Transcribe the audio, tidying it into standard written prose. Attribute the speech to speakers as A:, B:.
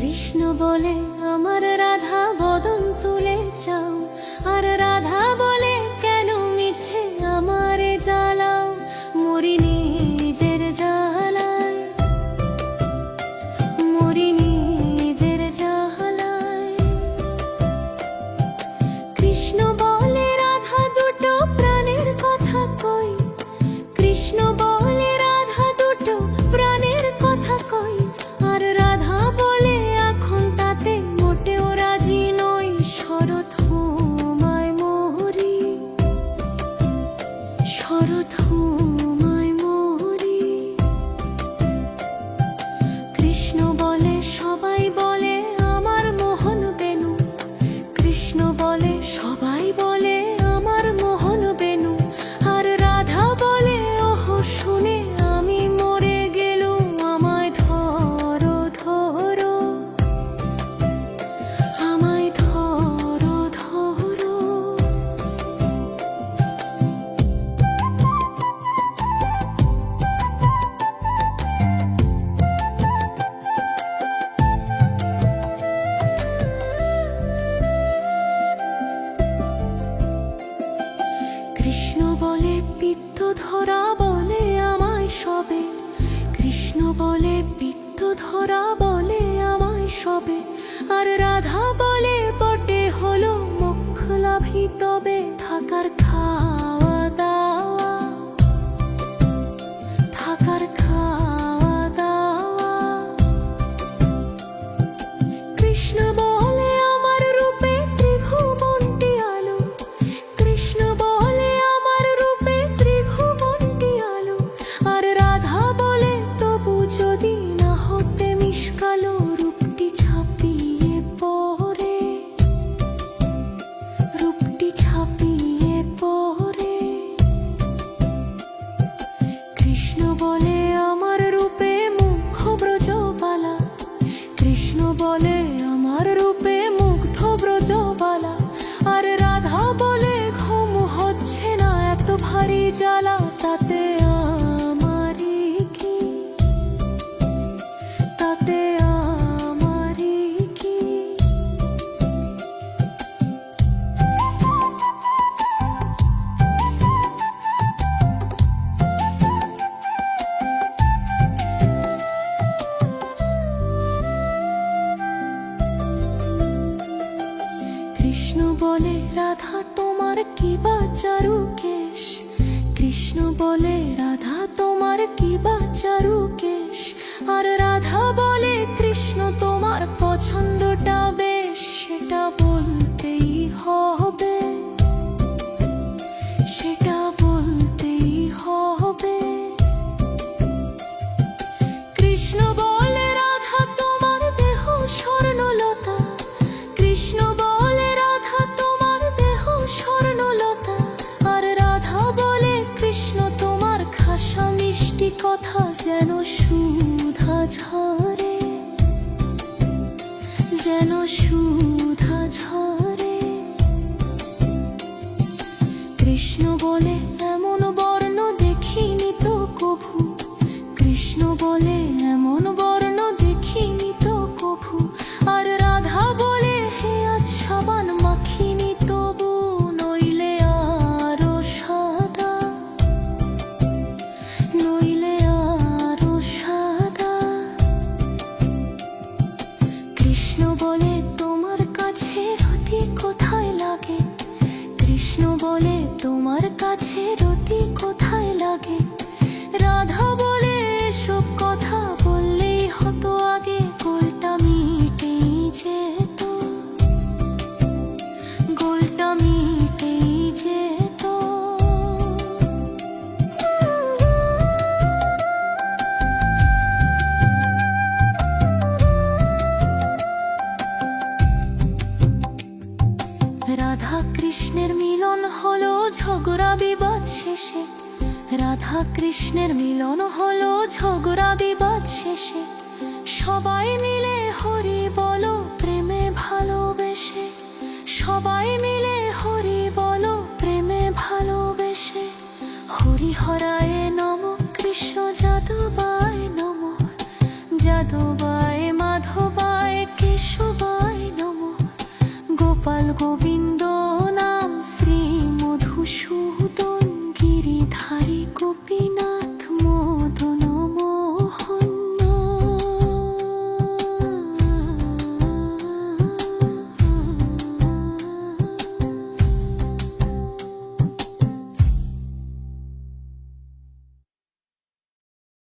A: কৃষ্ণ বলে আমার রাধা বদন তুলে চাও, আর রাধা বলে কেন মিছে আমারে জ্বালাও, মরি নিজের জ্বালায়, মরি নিজের জ্বালায়। কৃষ্ণ বলে রাধা দুটো প্রাণের কথা কই, কৃষ্ণ বলে রাধা দুটো প্রাণের কথা কই, আর রাধা বলে এখন তাতে মোটেও রাজি নই। শরৎ হুমায় মোহরি, শরৎ হুমায় মোহরি। কৃষ্ণ বলে সবাই বলে আমার মোহন বেনু, কৃষ্ণ বলে সবাই বলে আমার মোহন বেনু, আর রাধা বলে ওহ শুনে আমি মরে গেলুম, আমায় ধরো ধরো, আমায় ধরো ধরো। কৃষ্ণ বলে পিত্ত ধরা বলে আমায় সবে, কৃষ্ণ বলে পিত্ত ধরা বলে আমায় সবে, আর রাধা বলে বটে হলো মোক্ষ লাভী তবে, থাকার খাওয়া দাওয়া, থাকার খাওয়া দাওয়া। কৃষ্ণ বলে আমার রূপে ত্রিভুবনটি আলো, কৃষ্ণ বলে আমার রূপে ত্রিভুবনটি আলো, আর রাধা বলে তবু যদি না হতে মিশকালো, রূপটি ছাপিয়ে পড়ে, রূপটি ছাপিয়ে পড়ে। কৃষ্ণ বলে আমার রূপে মুখ ব্রজবালা, কৃষ্ণ বলে আমার রূপে মুগ্ধ ব্রজবালা, আর রাধা বলে ঘুম হচ্ছে না এত ভারী জ্বালা, তাতে আমারই কি, তাতে আমারই কি। কৃষ্ণ বলে রাধা তোমার কি বা চারু কেশ, কৃষ্ণ বলে রাধা তোমার কি বা চারু কেশ, আর রাধা বলে কৃষ্ণ তোমার পছন্দটা বেশ, সেটা বলতেই হবে, সেটা বলতেই হবে। কৃষ্ণ বলে রাধা তোমার দেহ স্বর্ণলতা, কৃষ্ণ বলে রাধা তোমার দেহ স্বর্ণলতা, আর রাধা বলে কৃষ্ণ তোমার খাসা মিষ্টি কথা যেন সুধা ঝরে, যেন সুধা ঝরে। কৃষ্ণ বলে এমন বর্ণ দেখিনি তো কভু, কৃষ্ণ বলে এমন বর্ণ দেখিনি তো কভু, আর রাধা বলে হে আজ সাবান মাখিনি তবু, নইলে আরো সাদা, নইলে আরো সাদা। কৃষ্ণ বলে তোমার কাছে রতি কোথায় লাগে, কৃষ্ণ বলে তোমার কাছে রতি কোথায় লাগে, রাধা বলে এসব কথা বললেই হতো আগে, গোলটা মিটেই যেত, গোলটা মিটেই যেত। রাধা কৃষ্ণের মিলন হলো ঝগড়া বিবাদ শেষে, রাধা কৃষ্ণের মিলন হলো ঝগড়া বিবাদ শেষে, সবাই মিলে